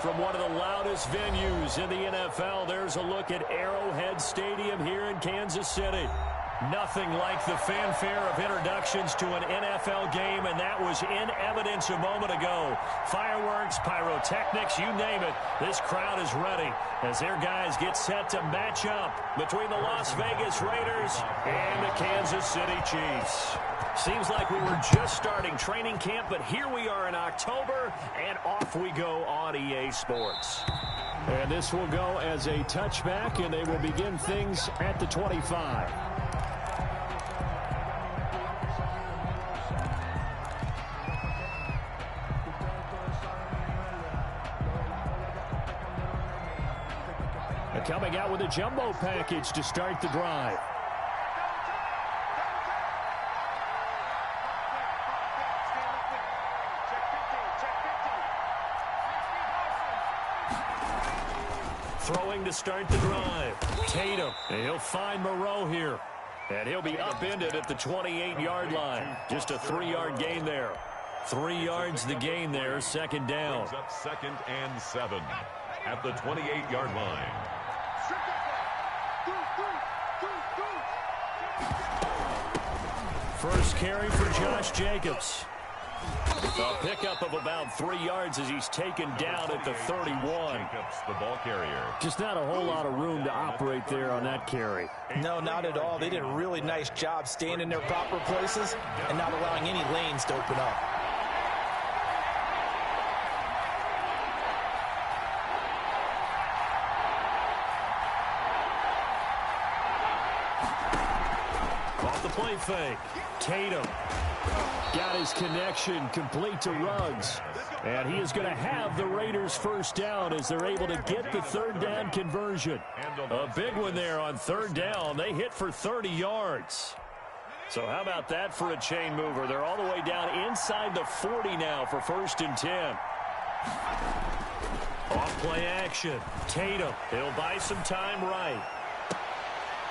From one of the loudest venues in the NFL, there's a look at Arrowhead Stadium here in Kansas City. Nothing like the fanfare of introductions to an NFL game, and that was in evidence a moment ago. Fireworks, pyrotechnics, you name it. This crowd is ready as their guys get set to match up between the Las Vegas Raiders and the Kansas City Chiefs. Seems like we were just starting training camp, but here we are in October, and off we go on EA Sports. And this will go as a touchback, and they will begin things at the 25. Coming out with a jumbo package to start the drive. Throwing to start the drive. Tatum. And he'll find Moreau here. And he'll be upended at the 28-yard line. Just a 3-yard gain there. 3 yards the gain there. Second down. Up 2nd and 7 at the 28-yard line. First carry for Josh Jacobs. A pickup of about 3 yards as he's taken down at the 31. Jacobs, the ball carrier. Just not a whole lot of room to operate there on that carry. No, not at all. They did a really nice job staying in their proper places and not allowing any lanes to open up. Off the play fake. Tatum got his connection complete to Ruggs. And he is going to have the Raiders first down as they're able to get the third down conversion. A big one there on third down. They hit for 30 yards. So how about that for a chain mover? They're all the way down inside the 40 now for 1st and 10. Off play action. Tatum. He'll buy some time right.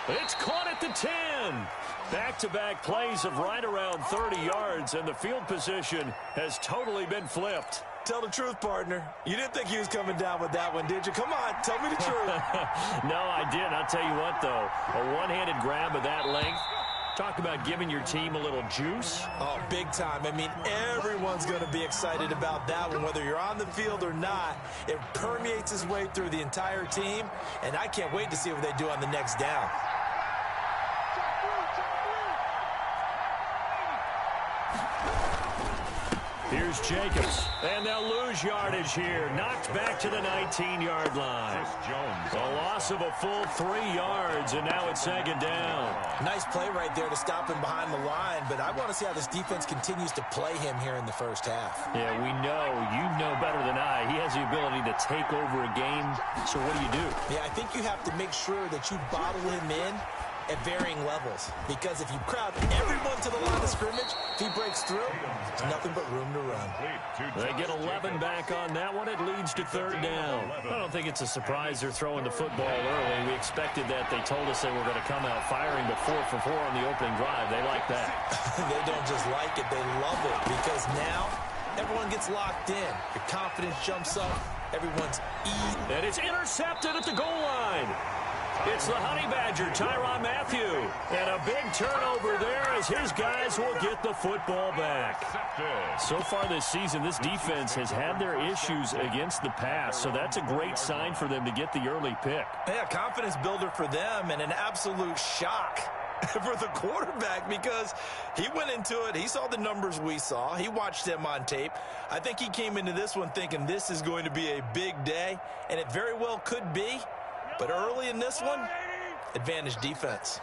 It's caught at the 10. Back-to-back plays of right around 30 yards, and the field position has totally been flipped. Tell the truth, partner. You didn't think he was coming down with that one, did you? Come on, tell me the truth. No, I didn't. I'll tell you what, though. A one-handed grab of that length. Talk about giving your team a little juice. Oh, big time. I mean, everyone's going to be excited about that one, whether you're on the field or not. It permeates its way through the entire team, and I can't wait to see what they do on the next down. Here's Jacobs, and they'll lose yardage here. Knocked back to the 19-yard line. A loss of a full 3 yards, and now it's 2nd down. Nice play right there to stop him behind the line, but I want to see how this defense continues to play him here in the first half. Yeah, we know. You know better than I. He has the ability to take over a game, so what do? Yeah, I think you have to make sure that you bottle him in at varying levels, because if you crowd everyone to the line of scrimmage, if he breaks through, there's nothing but room to run. They get 11 back on that one. It leads to 3rd down. I don't think it's a surprise they're throwing the football early. We expected that. They told us they were going to come out firing, but 4 for 4 on the opening drive. They like that. They don't just like it, they love it, because now everyone gets locked in. Your confidence jumps up. Everyone's eating. And it's intercepted at the goal line. It's the Honey Badger, Tyrann Mathieu. And a big turnover there as his guys will get the football back. So far this season, this defense has had their issues against the pass, so that's a great sign for them to get the early pick. Yeah, confidence builder for them, and an absolute shock for the quarterback, because he went into it, he saw the numbers we saw, he watched them on tape. I think he came into this one thinking this is going to be a big day, and it very well could be. But early in this one, advantage defense.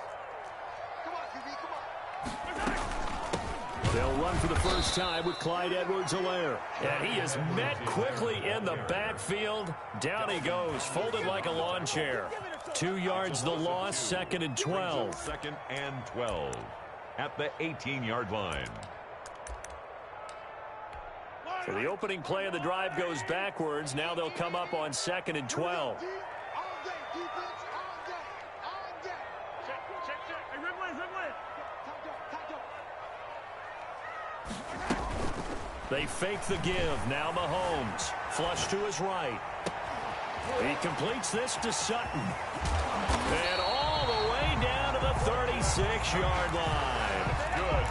They'll run for the first time with Clyde Edwards-Helaire. And he is met quickly in the backfield. Down he goes, folded like a lawn chair. 2 yards the loss, 2nd and 12. 2nd and 12 at the 18-yard line. So the opening play of the drive goes backwards. Now they'll come up on 2nd and 12. They fake the give. Now Mahomes. Flush to his right. He completes this to Sutton. And all the way down to the 36-yard line. Good.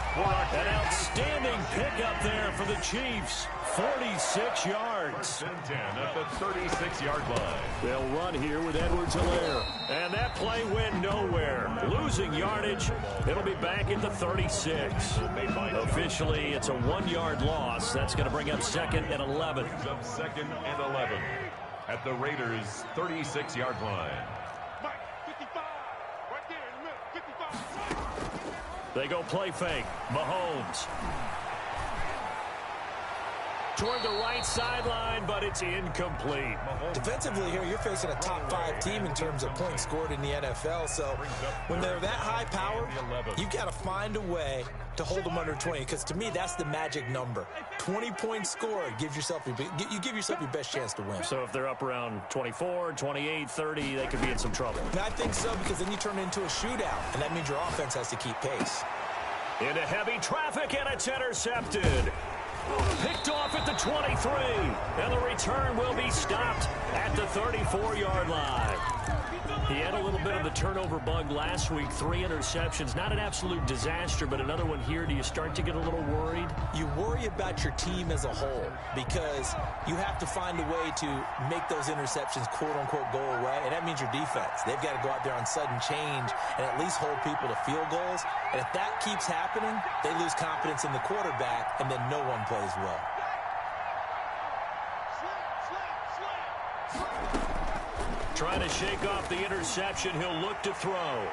An outstanding pickup there for the Chiefs. 46 yards. 10 at the 36-yard line. They'll run here with Edwards-Helaire. And that play went nowhere. Losing yardage. It'll be back at the 36. Officially, it's a 1-yard loss. That's going to bring up 2nd and 11. Up 2nd and 11 at the Raiders' 36-yard line. They go play fake. Mahomes. Toward the right sideline, but it's incomplete. Defensively here, you're facing a top 5 team in terms of points scored in the NFL. So when they're that high power, you've got to find a way to hold them under 20. Because to me, that's the magic number. 20 points scored gives yourself you give yourself your best chance to win. So if they're up around 24, 28, 30, they could be in some trouble. And I think so, because then you turn it into a shootout, and that means your offense has to keep pace. Into heavy traffic, and it's intercepted. Picked off at the 23, and the return will be stopped at the 34-yard line. He had a little bit of the turnover bug last week, 3 interceptions. Not an absolute disaster, but another one here. Do you start to get a little worried? You worry about your team as a whole, because you have to find a way to make those interceptions, quote-unquote, go away, and that means your defense. They've got to go out there on sudden change and at least hold people to field goals, and if that keeps happening, they lose confidence in the quarterback, and then no one plays well. Trying to shake off the interception. He'll look to throw.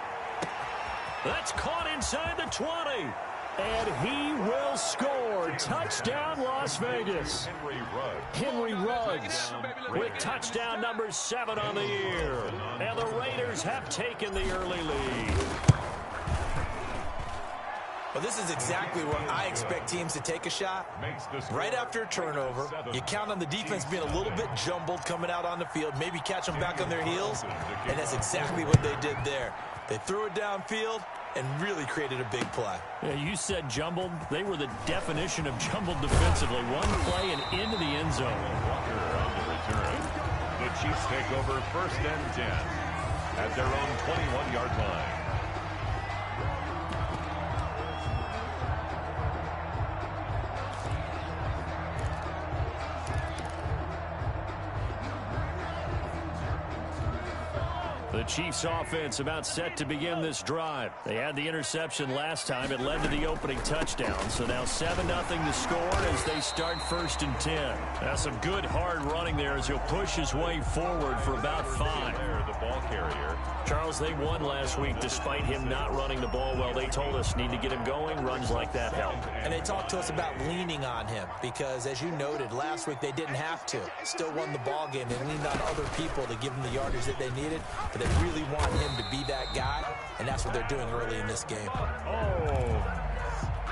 That's caught inside the 20. And he will score. Touchdown, Las Vegas. Henry Ruggs with touchdown number 7 on the year. And the Raiders have taken the early lead. Well, this is exactly where I expect teams to take a shot. Right after a turnover, you count on the defense being a little bit jumbled coming out on the field, maybe catch them back on their heels, and that's exactly what they did there. They threw it downfield and really created a big play. Yeah, you said jumbled. They were the definition of jumbled defensively. One play and into the end zone. Walker on the return. The Chiefs take over 1st and 10 at their own 21-yard line. The Chiefs offense about set to begin this drive. They had the interception last time. It led to the opening touchdown. So now 7-0 to score as they start 1st and 10. That's some good hard running there as he'll push his way forward for about 5. The ball carrier. Charles, they won last week despite him not running the ball well. They told us need to get him going. Runs like that help. And they talked to us about leaning on him because, as you noted, last week they didn't have to. Still won the ball game. They leaned on other people to give them the yardage that they needed, but they really want him to be that guy, and that's what they're doing early in this game. Oh,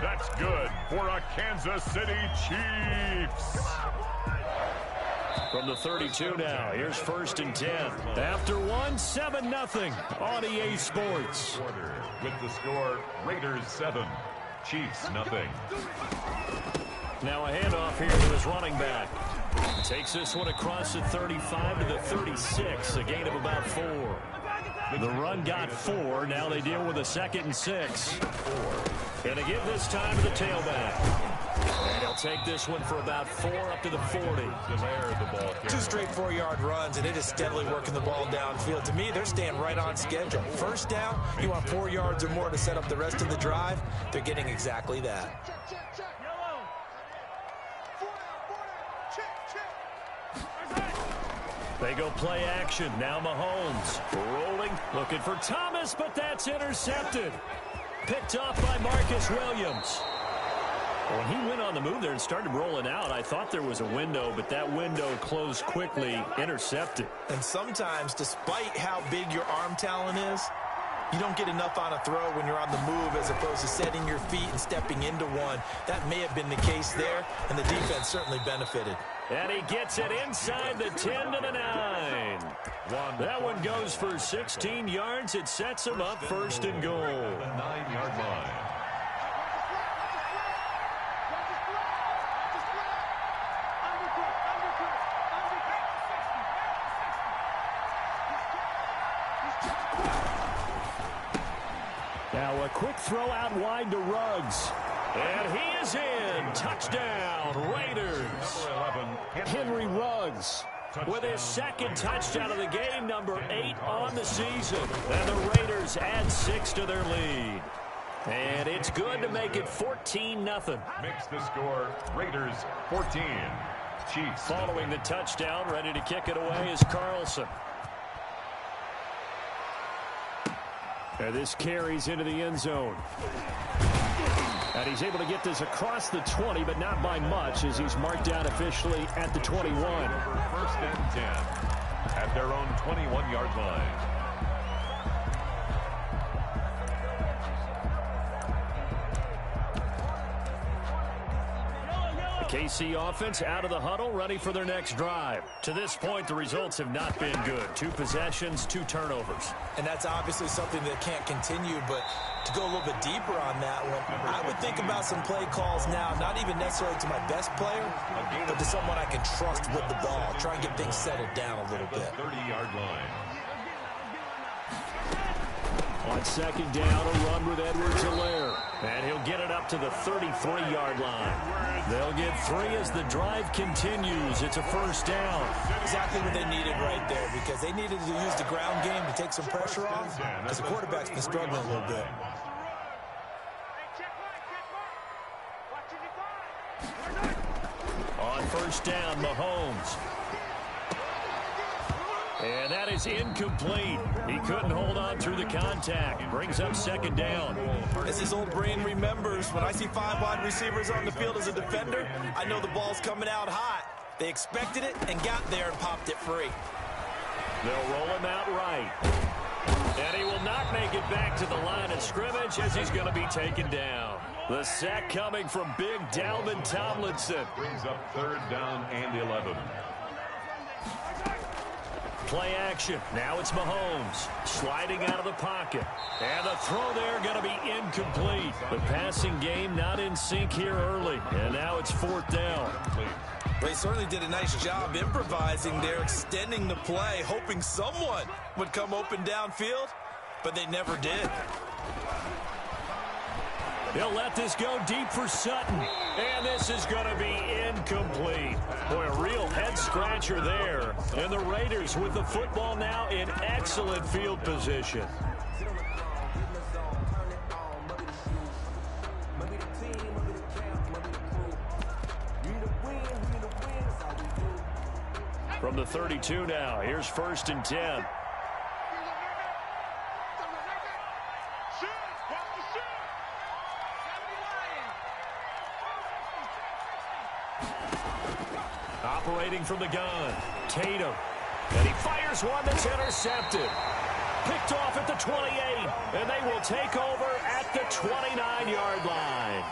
that's good for a Kansas City Chiefs. From the 32 now, here's 1st and 10. After 7-0 on EA Sports. With the score, Raiders 7, Chiefs nothing. Now a handoff here to his running back. Takes this one across the 35 to the 36, a gain of about 4. The run got 4. Now they deal with a 2nd and 6. Going to give this time to the tailback. And he'll take this one for about 4 up to the 40. 2 straight 4-yard runs, and it is steadily working the ball downfield. To me, they're staying right on schedule. 1st down, you want 4 yards or more to set up the rest of the drive. They're getting exactly that. They go play action. Now Mahomes rolling, looking for Thomas, but that's intercepted. Picked off by Marcus Williams. When he went on the move there and started rolling out, I thought there was a window, but that window closed quickly, intercepted. And sometimes, despite how big your arm talent is, you don't get enough on a throw when you're on the move as opposed to setting your feet and stepping into one. That may have been the case there, and the defense certainly benefited. And he gets it inside the 10 to the 9. That one goes for 16 yards. It sets him up 1st and goal. The 9-yard line. A quick throw out wide to Ruggs. And he is in. Touchdown, Raiders. 11, Henry Ruggs with his second touchdown of the game, number 8 on the season. And the Raiders add 6 to their lead. And it's good to make it 14-0. Makes the score Raiders 14. Chiefs. Following the touchdown, ready to kick it away is Carlson. And this carries into the end zone. And he's able to get this across the 20, but not by much, as he's marked down officially at the 21. First and 10 at their own 21-yard line. KC offense out of the huddle, ready for their next drive. To this point, the results have not been good. 2 possessions, 2 turnovers. And that's obviously something that can't continue, but to go a little bit deeper on that one, I would think about some play calls now, not even necessarily to my best player, but to someone I can trust with the ball. Try and get things settled down a little bit. 30-yard line. On second down, a run with Edwards-Helaire. And he'll get it up to the 33-yard line. They'll get 3 as the drive continues. It's a first down. Exactly what they needed right there, because they needed to use the ground game to take some pressure off, because the quarterback's been struggling a little bit. On first down, Mahomes. And that is incomplete. He couldn't hold on through the contact. Brings up second down. As his old brain remembers, when I see 5 wide receivers on the field as a defender, I know the ball's coming out hot. They expected it and got there and popped it free. They'll roll him out right. And he will not make it back to the line of scrimmage as he's going to be taken down. The sack coming from big Dalvin Tomlinson. Brings up third down and 11. Play action. Now it's Mahomes sliding out of the pocket. And the throw there going to be incomplete. The passing game not in sync here early. And now it's fourth down. They certainly did a nice job improvising there, extending the play, hoping someone would come open downfield, but they never did. They'll let this go deep for Sutton. And this is going to be incomplete. Boy, a real head-scratcher there. And the Raiders with the football now in excellent field position. From the 32 now, here's first and 10. Operating from the gun, Tatum. And he fires one that's intercepted. Picked off at the 28. And they will take over at the 29-yard line.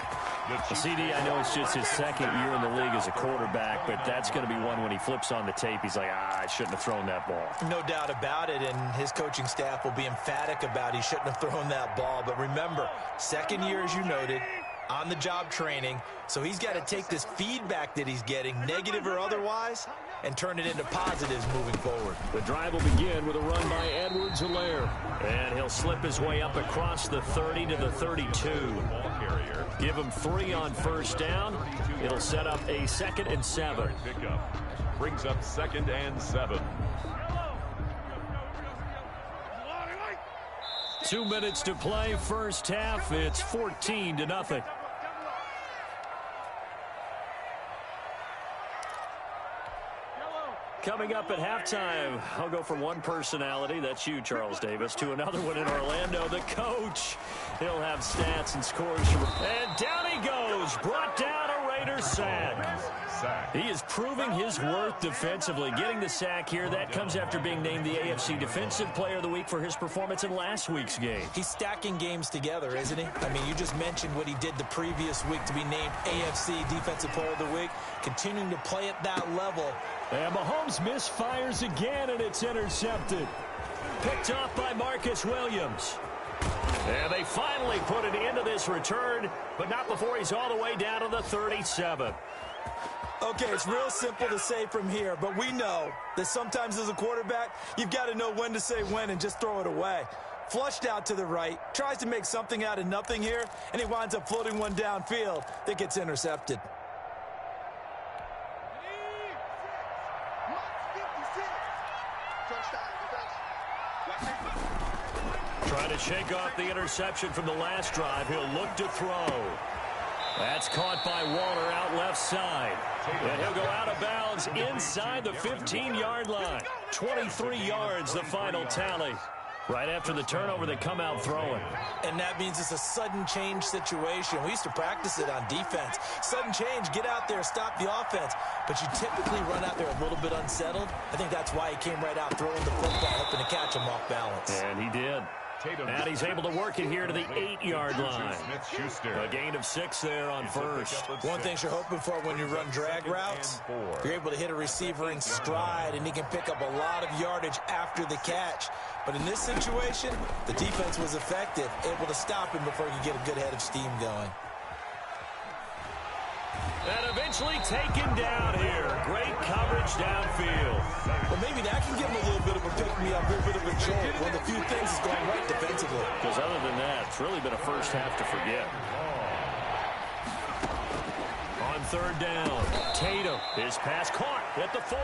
CD, I know it's just his second year in the league as a quarterback, but that's going to be one when he flips on the tape, he's like, I shouldn't have thrown that ball. No doubt about it, and his coaching staff will be emphatic about he shouldn't have thrown that ball. But remember, second year, as you noted, on-the-job training, so he's got to take this feedback that he's getting, negative or otherwise, and turn it into positives moving forward. The drive will begin with a run by Edwards-Helaire. And he'll slip his way up across the 30 to the 32. Give him 3 on first down. It'll set up a 2nd and 7. Brings up 2nd and 7. 2 minutes to play, first half. It's 14-0. Coming up at halftime, I'll go from one personality, that's you, Charles Davis, to another one in Orlando, the coach. He'll have stats and scores. And down he goes, brought down a Raiders sack. He is proving his worth defensively, getting the sack here. That comes after being named the AFC Defensive Player of the Week for his performance in last week's game. He's stacking games together, isn't he? I mean, you just mentioned what he did the previous week to be named AFC Defensive Player of the Week, continuing to play at that level. And Mahomes misfires again, and it's intercepted. Picked off by Marcus Williams. And they finally put an end to this return, but not before he's all the way down to the 37. Okay, it's real simple to say from here, but we know that sometimes as a quarterback, you've got to know when to say when and just throw it away. Flushed out to the right. Tries to make something out of nothing here, and he winds up floating one downfield that gets intercepted. Trying to shake off the interception from the last drive. He'll look to throw. That's caught by Waller out left side. And he'll go out of bounds inside the 15-yard line. 23 yards, the final tally. Right after the turnover, they come out throwing. And that means it's a sudden change situation. We used to practice it on defense. Sudden change, get out there, stop the offense. But you typically run out there a little bit unsettled. I think that's why he came right out throwing the football, hoping to catch him off balance. And he did. And he's able to work it here to the 8-yard line. A gain of 6 there on first. One thing you're hoping for when you run drag routes, you're able to hit a receiver in stride, and he can pick up a lot of yardage after the catch. But in this situation, the defense was effective, able to stop him before he could get a good head of steam going. And eventually taken down here. Great coverage downfield. Well, maybe that can give him a little bit of a pick-me-up, a little bit of a jolt. One of the few things that's gone right defensively. Because other than that, it's really been a first half to forget. On third down, Tatum. His pass caught at the 4.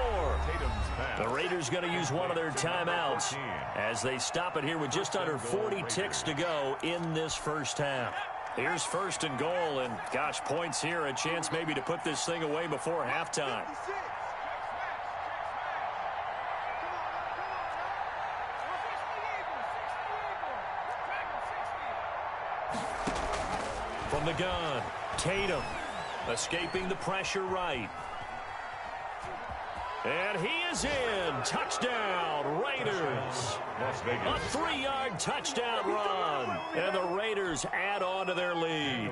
The Raiders going to use one of their timeouts as they stop it here with just under 40 ticks to go in this first half. Here's first and goal, and gosh, points here, a chance maybe to put this thing away before halftime. From the gun, Tatum escaping the pressure right. And he is in. Touchdown, Raiders. A 3-yard touchdown run. And the Raiders add on to their lead.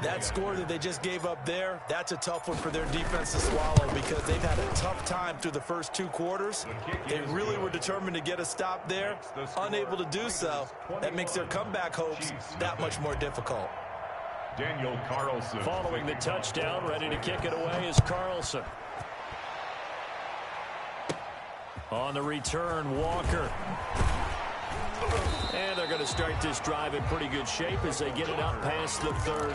That score that they just gave up there, that's a tough one for their defense to swallow because they've had a tough time through the first 2 quarters. They really were determined to get a stop there. Unable to do so. That makes their comeback hopes that much more difficult. Daniel Carlson. Following the touchdown, ready to kick it away is Carlson. On the return, Walker. And they're going to start this drive in pretty good shape as they get it up past the 30.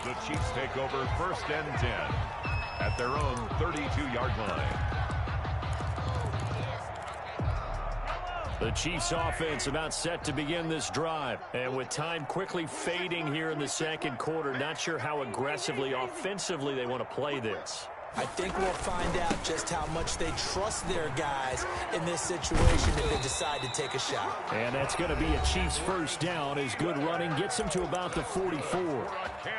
The Chiefs take over first and 10 at their own 32-yard line. The Chiefs offense about set to begin this drive. And with time quickly fading here in the second quarter, not sure how aggressively, offensively they want to play this. I think we'll find out just how much they trust their guys in this situation if they decide to take a shot. And that's going to be a Chiefs first down as good running gets them to about the 44.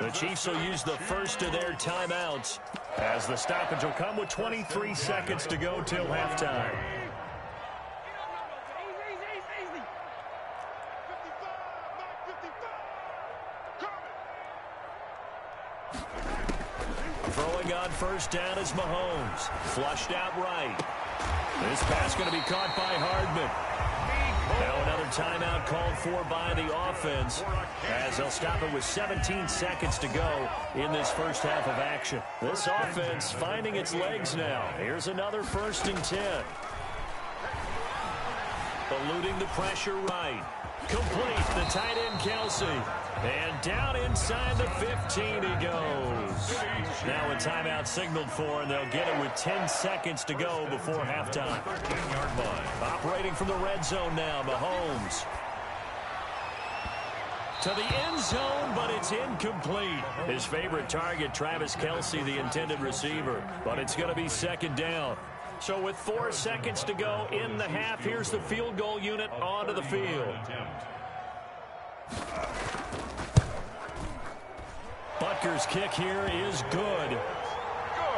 The Chiefs will use the first of their timeouts as the stoppage will come with 23 seconds to go till halftime. Throwing on first down is Mahomes. Flushed out right. This pass going to be caught by Hardman. Now another timeout called for by the offense as they'll stop it with 17 seconds to go in this first half of action. This offense finding its legs now. Here's another first and 10. Eluding the pressure right. Complete the tight end Kelsey. And down inside the 15 he goes. Now a timeout signaled for, and they'll get it with 10 seconds to go before halftime. 13-yard line. Operating from the red zone now, Mahomes. To the end zone, but it's incomplete. His favorite target, Travis Kelsey, the intended receiver. But it's going to be second down. So with 4 seconds to go in the half, here's the field goal unit onto the field. Butker's kick here is good.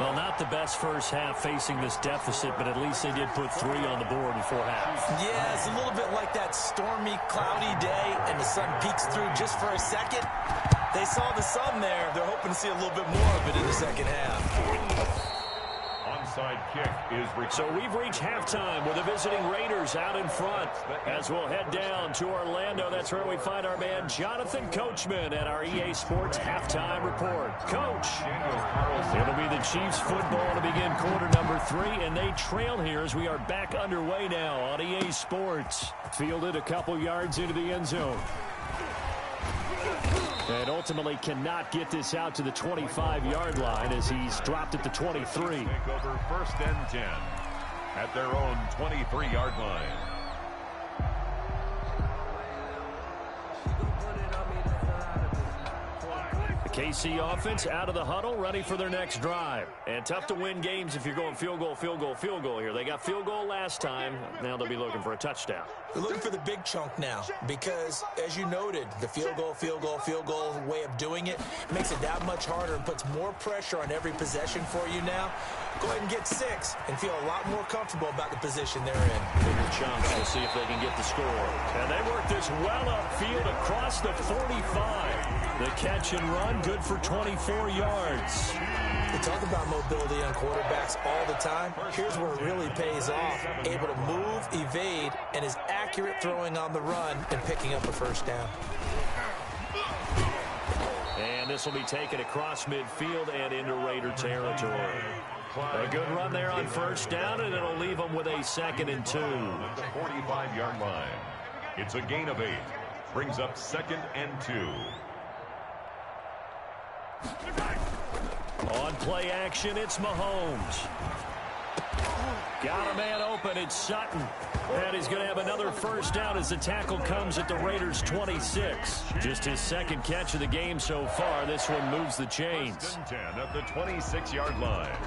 Well, not the best first half facing this deficit, but at least they did put 3 on the board before half. Yeah, it's a little bit like that stormy, cloudy day, and the sun peeks through just for a second. They saw the sun there. They're hoping to see a little bit more of it in the second half. Onside kick is recovered. So we've reached halftime with the visiting Raiders out in front. As we'll head down to Orlando, that's where we find our man Jonathan Coachman at our EA Sports Halftime Report. Coach, it'll be the Chiefs football to begin quarter number 3, and they trail here as we are back underway now on EA Sports. Fielded a couple yards into the end zone. And ultimately cannot get this out to the 25-yard line as he's dropped at the 23. Take over 1st and 10 at their own 23-yard line. KC offense out of the huddle, ready for their next drive. And tough to win games if you're going field goal, field goal, field goal here. They got field goal last time. Now they'll be looking for a touchdown. They're looking for the big chunk now because, as you noted, the field goal, field goal, field goal way of doing it makes it that much harder and puts more pressure on every possession for you now. Go ahead and get 6 and feel a lot more comfortable about the position they're in. Bigger chunks. We'll see if they can get the score. And they work this well upfield across the 45. The catch and run, good for 24 yards. We talk about mobility on quarterbacks all the time. Here's where it really pays off. Able to move, evade, and is accurate throwing on the run and picking up a first down. And this will be taken across midfield and into Raider territory. A good run there on first down, and it'll leave them with a 2nd and 2. At the 45-yard line. It's a gain of 8. Brings up 2nd and 2. On play action, it's Mahomes. Got a man open, it's Sutton. And he's going to have another first down as the tackle comes at the Raiders' 26. Just his 2nd catch of the game so far. This one moves the chains. 1st and 10 at the 26-yard line.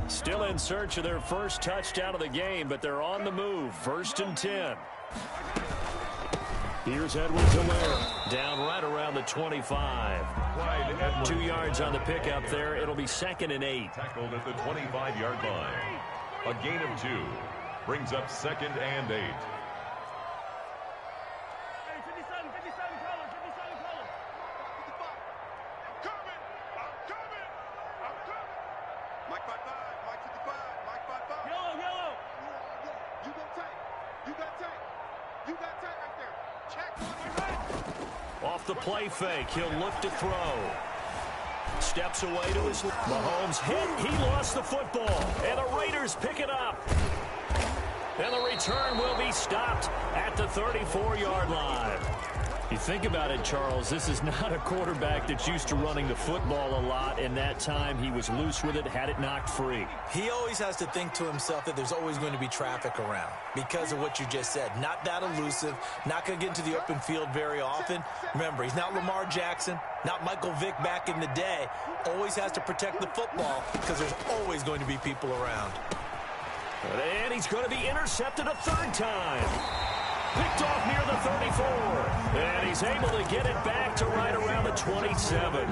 Still in search of their first touchdown of the game, but they're on the move. 1st and 10. Here's Edwards-Helaire. Down right around the 25. 2 yards on the pickup there. It'll be 2nd and 8. Tackled at the 25-yard line. A gain of 2. Brings up 2nd and 8. Off the play fake, he'll look to throw. Steps away to his left. Mahomes hit, he lost the football, and the Raiders pick it up. And the return will be stopped at the 34-yard line. You think about it, Charles, this is not a quarterback that's used to running the football a lot, and that time he was loose with it, had it knocked free. He always has to think to himself that there's always going to be traffic around because of what you just said. Not that elusive, not going to get into the open field very often. Remember, he's not Lamar Jackson, not Michael Vick back in the day. Always has to protect the football because there's always going to be people around. And he's going to be intercepted a 3rd time. Picked off near the 34. And he's able to get it back to right around the 27.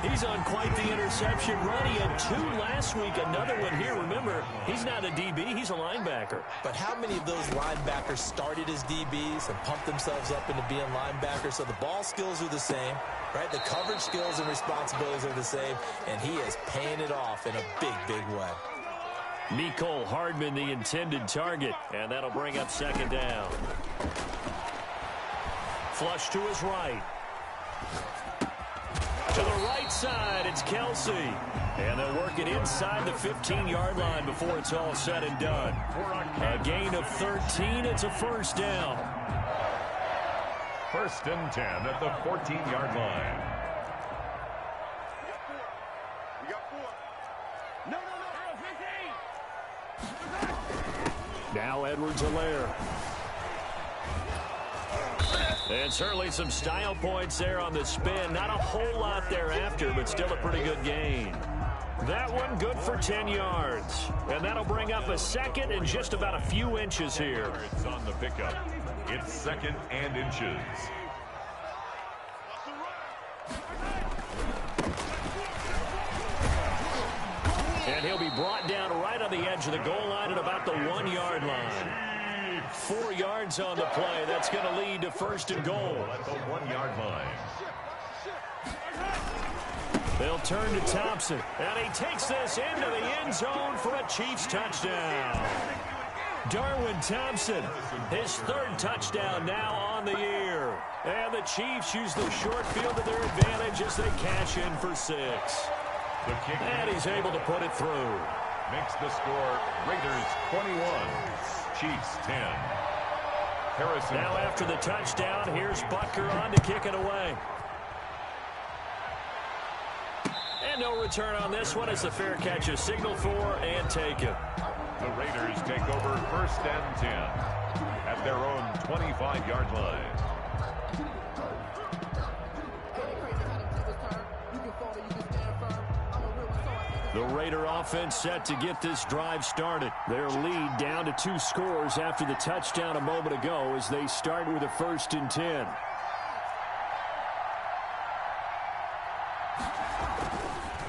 He's on quite the interception run. He had 2 last week, another one here. Remember, he's not a DB, he's a linebacker. But how many of those linebackers started as DBs and pumped themselves up into being linebackers? So the ball skills are the same, right? The coverage skills and responsibilities are the same, and he is paying it off in a big, big way. Mecole Hardman, the intended target, and that'll bring up 2nd down. Flush to his right. To the right side, it's Kelsey. And they'll work it inside the 15-yard line before it's all said and done. A gain of 13, it's a first down. 1st and 10 at the 14-yard line. Now Edwards-Helaire. And certainly some style points there on the spin. Not a whole lot thereafter, but still a pretty good gain. That one good for 10 yards. And that'll bring up a 2nd and just about a few inches here. It's on the pickup. It's 2nd and inches. And he'll be brought down right on the edge of the goal line at about the 1-yard line. 4 yards on the play. That's going to lead to 1st and goal. At the 1-yard line. They'll turn to Thompson. And he takes this into the end zone for a Chiefs touchdown. Darwin Thompson, his 3rd touchdown now on the year. here. And the Chiefs use the short field to their advantage as they cash in for 6. The kick, and he's able to put it through. Makes the score Raiders 21, Chiefs 10. Harrison. Now after the touchdown, here's Butker on to kick it away. And no return on this one as the fair catch is signaled for and taken. The Raiders take over 1st and 10 at their own 25-yard line. The Raider offense set to get this drive started. Their lead down to 2 scores after the touchdown a moment ago as they start with a 1st and 10.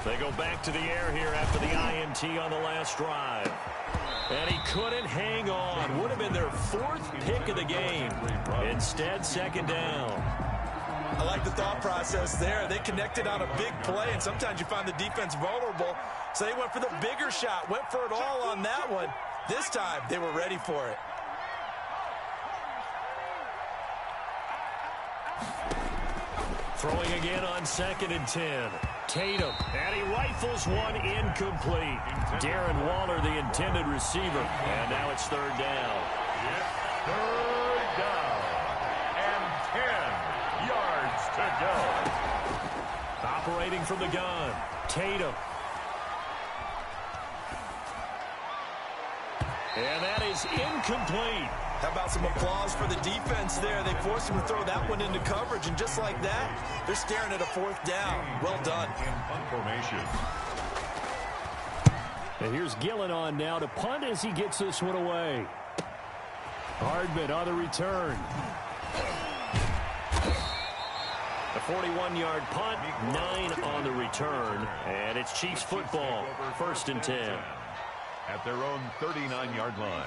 They go back to the air here after the INT on the last drive. And he couldn't hang on. Would have been their 4th pick of the game. Instead, 2nd down. I like the thought process there. They connected on a big play, and sometimes you find the defense vulnerable. So they went for the bigger shot, went for it all on that one. This time, they were ready for it. Throwing again on 2nd and 10. Tatum, and he rifles one incomplete. Darren Waller, the intended receiver. And now it's 3rd down. Third down. And 10 yards to go. Operating from the gun. Tatum. And that is incomplete. How about some applause for the defense there? They forced him to throw that one into coverage, and just like that, they're staring at a 4th down. Well done. In punt formation. And here's Gillen on now to punt as he gets this one away. Hardman on the return. A 41-yard punt, 9 on the return, and it's Chiefs football, 1st and 10. At their own 39-yard line.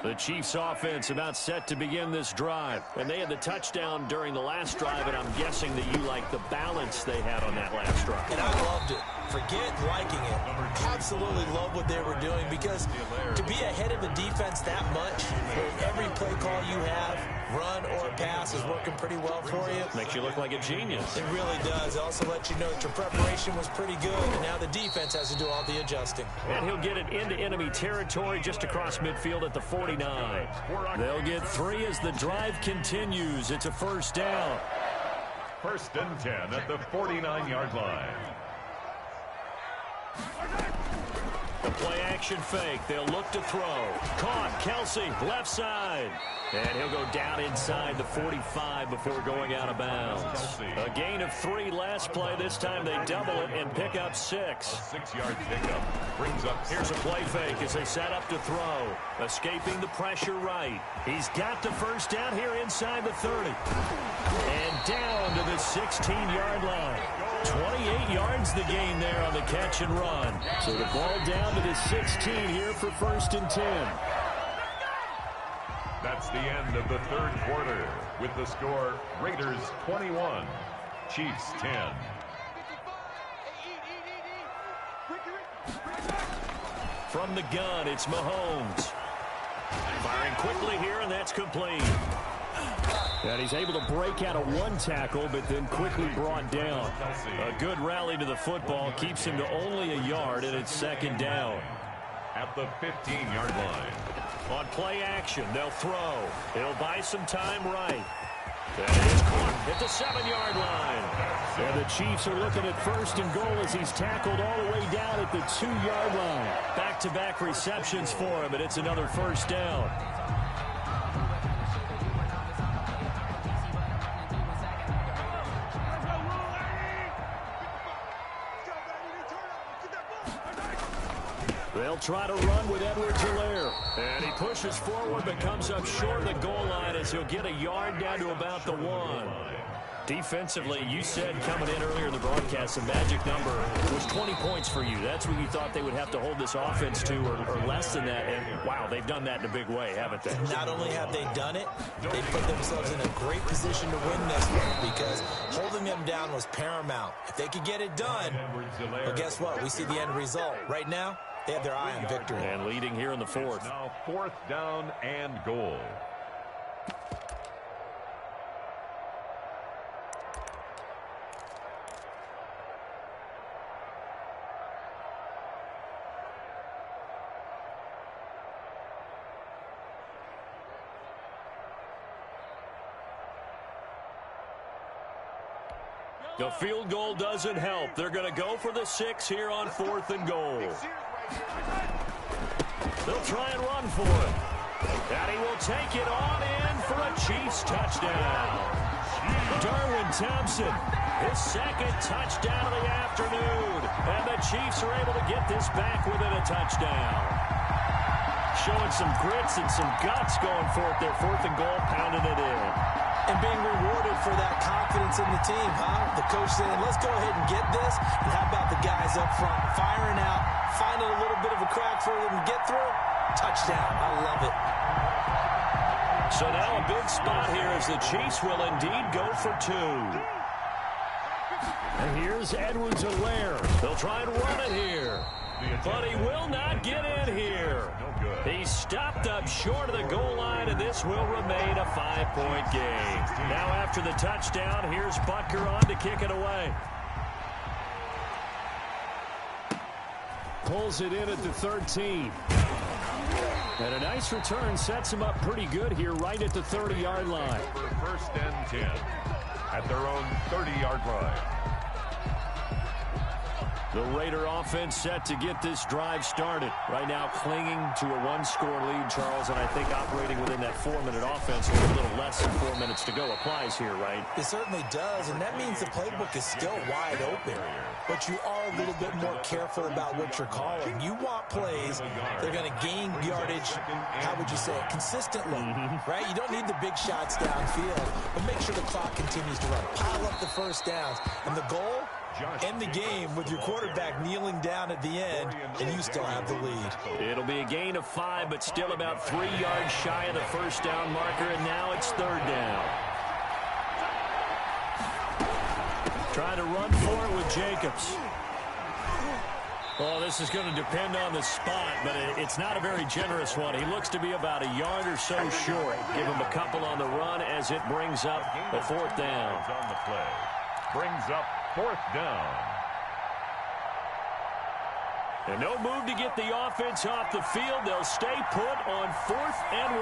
The Chiefs offense about set to begin this drive. And they had the touchdown during the last drive, and I'm guessing that you like the balance they had on that last drive. And I loved it. Forget liking it. Absolutely love what they were doing, because to be ahead of the defense that much, with every play call you have, run or pass, is working pretty well for you. Makes you look like a genius. It really does. It also lets you know that your preparation was pretty good, and now the defense has to do all the adjusting. And he'll get it into enemy territory just across midfield at the 49. They'll get 3 as the drive continues. It's a 1st down. 1st and 10 at the 49-yard line. The play action fake. They'll look to throw. Caught. Kelsey, left side. And he'll go down inside the 45 before going out of bounds. A gain of 3 last play. This time they double it and pick up 6. A 6-yard pickup brings up. Here's a play fake as they set up to throw. Escaping the pressure right. He's got the 1st down here inside the 30. And down to the 16-yard line. 28 yards the gain there on the catch and run. So the ball down to the 16 here for 1st and 10. That's the end of the 3rd quarter with the score Raiders 21, Chiefs 10. From the gun, it's Mahomes. Firing quickly here, and that's complete. And he's able to break out of 1 tackle, but then quickly brought down. A good rally to the football keeps him to only a yard, and it's 2nd down. At the 15-yard line. On play action, they'll throw. He'll buy some time right. And he's caught at the 7-yard line. And the Chiefs are looking at 1st and goal as he's tackled all the way down at the 2-yard line. Back-to-back receptions for him, and it's another 1st down. They'll try to run with Edwards-Helaire. And he pushes forward but comes up short of the goal line as he'll get a yard down to about the 1. Defensively, you said coming in earlier in the broadcast, the magic number was 20 points for you. That's what you thought they would have to hold this offense to, or less than that. And, wow, they've done that in a big way, haven't they? Not only have they done it, they put themselves in a great position to win this one, because holding them down was paramount. If they could get it done, well, guess what? We see the end result. Right now, They have their eye on victory. And leading here in the fourth. Now 4th down and goal. The field goal doesn't help. They're going to go for the 6 here on 4th and goal. They'll try and run for it. And he will take it on in for a Chiefs touchdown. Darwin Thompson, his 2nd touchdown of the afternoon. And the Chiefs are able to get this back within a touchdown. Showing some grits and some guts going for it there. 4th and goal, pounding it in. And being rewarded for that confidence in the team, huh? The coach saying, let's go ahead and get this. And how about the guys up front firing out, finding a little bit of a crack for them to get through? Touchdown. I love it. So now a big spot here as the Chiefs will indeed go for 2. And here's Edwards-Helaire. They'll try and run it here. But he will not get in here. He's stopped up short of the goal line, and this will remain a 5-point game. Now after the touchdown, here's Butker on to kick it away. Pulls it in at the 13. And a nice return sets him up pretty good here right at the 30-yard line. Over 1st and 10 at their own 30-yard line. The Raider offense set to get this drive started. Right now clinging to a 1-score lead, Charles, and I think operating within that 4-minute offense with a little less than 4 minutes to go applies here, right? It certainly does, and that means the playbook is still wide open. But you are a little bit more careful about what you're calling. You want plays that are going to gain yardage, how would you say it, consistently, right? You don't need the big shots downfield, but make sure the clock continues to run. Pile up the first downs, and the goal? End the game with your quarterback kneeling down at the end, and you still have the lead. It'll be a gain of 5, but still about 3 yards shy of the first down marker, and now it's 3rd down. Trying to run for it with Jacobs. Well, this is going to depend on the spot, but it's not a very generous one. He looks to be about a yard or so short. Give him a couple on the run as it brings up the 4th down. On the play. Brings up 4th down. And no move to get the offense off the field. They'll stay put on 4th and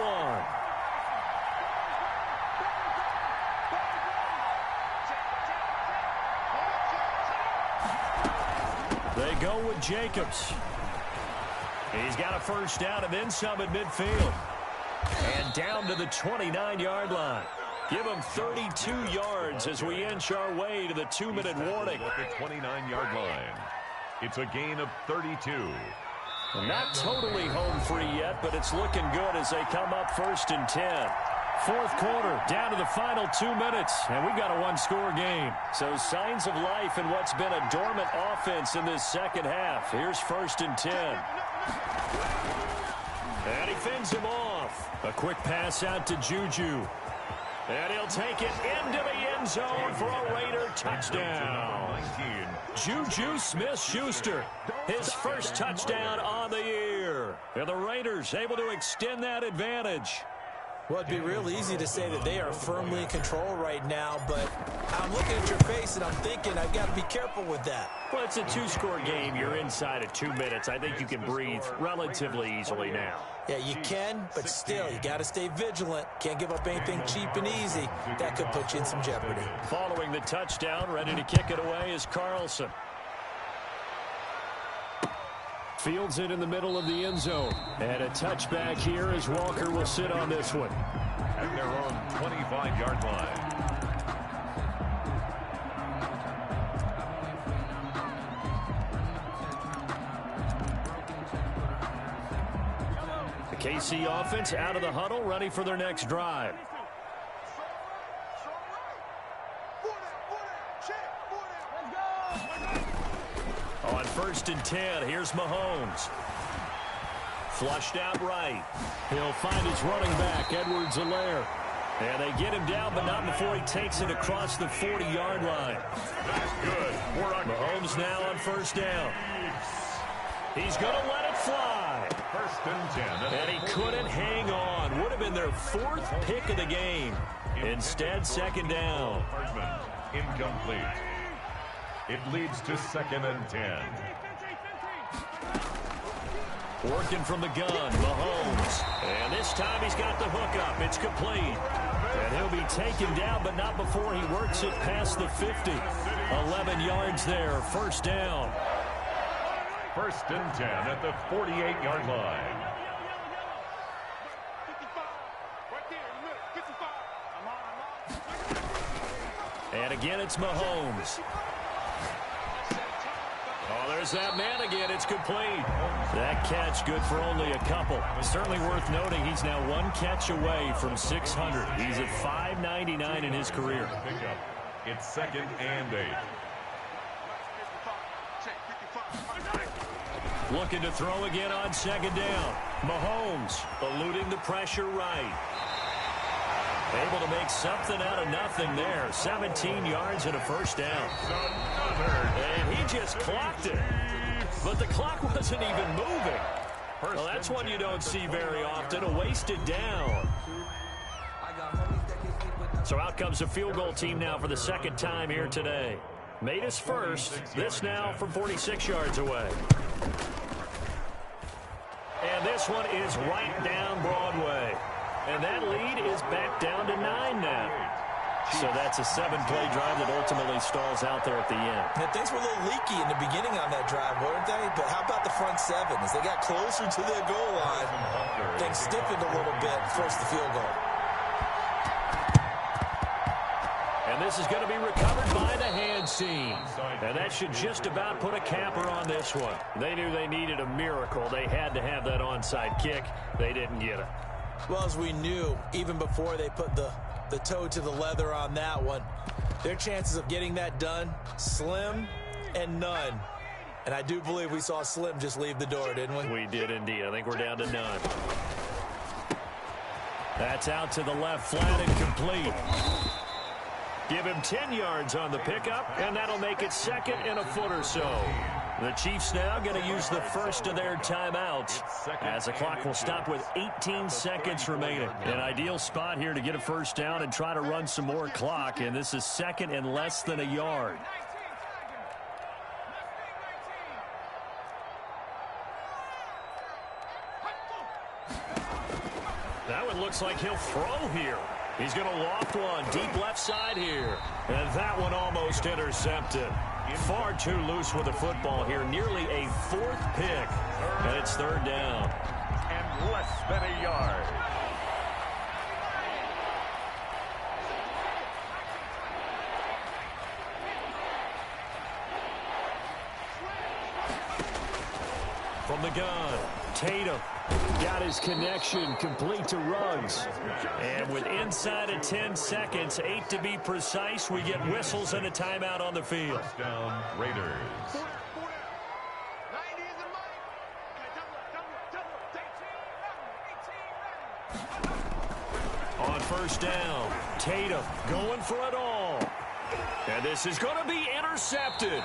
1. They go with Jacobs. He's got a first down and then some at midfield. And down to the 29-yard line. Give him 32 yards as we inch our way to the 2-minute warning. At the 29-yard line. It's a gain of 32. Not totally home free yet, but it's looking good as they come up 1st and 10. 4th quarter, down to the final 2 minutes, and we've got a 1-score game. So signs of life in what's been a dormant offense in this second half. Here's 1st and 10. And he fends him off. A quick pass out to Juju. And he'll take it into the end zone for a Raider touchdown. Juju Smith-Schuster, his first touchdown on the year. And the Raiders able to extend that advantage. Well, it'd be real easy to say that they are firmly in control right now, but I'm looking at your face and I'm thinking I've got to be careful with that. Well, it's a 2-score game. You're inside of 2 minutes. I think you can breathe relatively easily now. Yeah, you can, but still, you got to stay vigilant. Can't give up anything cheap and easy. That could put you in some jeopardy. Following the touchdown, ready to kick it away is Carlson. Fields it in the middle of the end zone. And a touchback here as Walker will sit on this one. At their own 25-yard line. The KC offense out of the huddle, ready for their next drive. On 1st and 10, here's Mahomes. Flushed out right. He'll find his running back, Edwards-Helaire. And they get him down, but not before he takes it across the 40-yard line. That's good. Mahomes now on 1st down. He's going to let it fly. First and 10. And he couldn't hang on. Would have been their 4th pick of the game. Instead, second down. Hardman, incomplete. It leads to 2nd and 10. Working from the gun, Mahomes. And this time he's got the hook up. It's complete. And he'll be taken down, but not before he works it past the 50. 11 yards there, first down. First and 10 at the 48-yard line. And again, it's Mahomes. Oh, there's that man again. It's complete. That catch good for only a couple. Certainly worth noting he's now 1 catch away from 600. He's at 599 in his career. It's 2nd and 8. Looking to throw again on second down. Mahomes eluding the pressure right. Able to make something out of nothing there. 17 yards and a first down. And he just clocked it. But the clock wasn't even moving. Well, that's one you don't see very often, a wasted down. So out comes the field goal team now for the 2nd time here today. Made us first. This now from 46 yards away. And this one is right down Broadway. And that lead is back down to 9 now. So that's a 7-play drive that ultimately stalls out there at the end. Yeah, things were a little leaky in the beginning on that drive, weren't they? But how about the front 7? As they got closer to their goal line, things stiffened a little bit, forced the field goal. And this is going to be recovered by the hands team. And that should just about put a capper on this one. They knew they needed a miracle. They had to have that onside kick. They didn't get it. Well, as we knew, even before they put the toe to the leather on that one, their chances of getting that done, slim and none. And I do believe we saw Slim just leave the door, didn't we? We did indeed. I think we're down to none. That's out to the left, flat and complete. Give him 10 yards on the pickup, and that'll make it 2nd and a foot or so. The Chiefs now going to use the first of their timeouts as the clock will stop with 18 seconds remaining. An ideal spot here to get a first down and try to run some more clock, and this is 2nd and less than a yard. That one looks like he'll throw here. He's going to loft one deep left side here. And that one almost intercepted. Far too loose with the football here. Nearly a 4th pick. And it's 3rd down. And less than a yard. From the gun, Tatum got his connection complete to Ruggs. And with inside of 10 seconds, 8 to be precise, we get whistles and a timeout on the field. Touchdown, Raiders. On first down, Tatum going for it all. And this is going to be intercepted.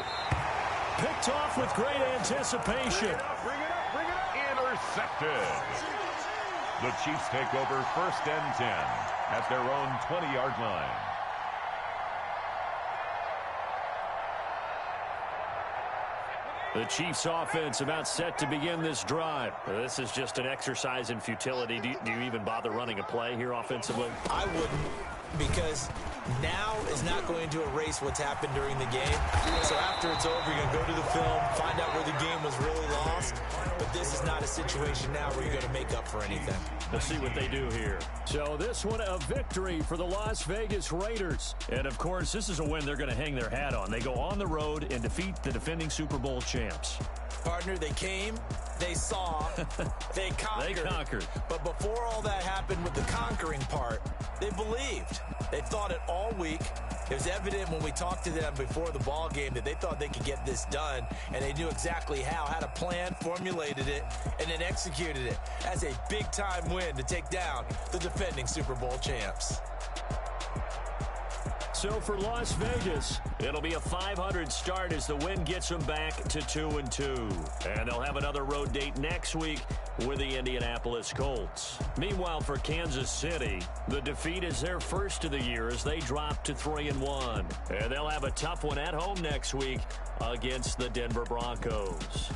Picked off with great anticipation. Bring it up, bring it up. Intercepted. The Chiefs take over 1st and 10 at their own 20-yard line. The Chiefs offense about set to begin this drive. This is just an exercise in futility. Do you even bother running a play here offensively? I wouldn't, because now is not going to erase what's happened during the game. So after it's over, you're going to go to the film, find out where the game was really lost. But this is not a situation now where you're going to make up for anything. We'll see what they do here. So this one a victory for the Las Vegas Raiders. And, of course, this is a win they're going to hang their hat on. They go on the road and defeat the defending Super Bowl champs. Partner, they came, they saw, they conquered. They conquered. But before all that happened with the conquering part, they believed. They thought it all week. It was evident when we talked to them before the ball game that they thought they could get this done, and they knew exactly how, had a plan, formulated it, and then executed it as a big-time win to take down the defending Super Bowl champs. So for Las Vegas, it'll be a 500 start as the win gets them back to 2-2. And they'll have another road date next week with the Indianapolis Colts. Meanwhile, for Kansas City, the defeat is their first of the year as they drop to 3-1. And they'll have a tough one at home next week against the Denver Broncos.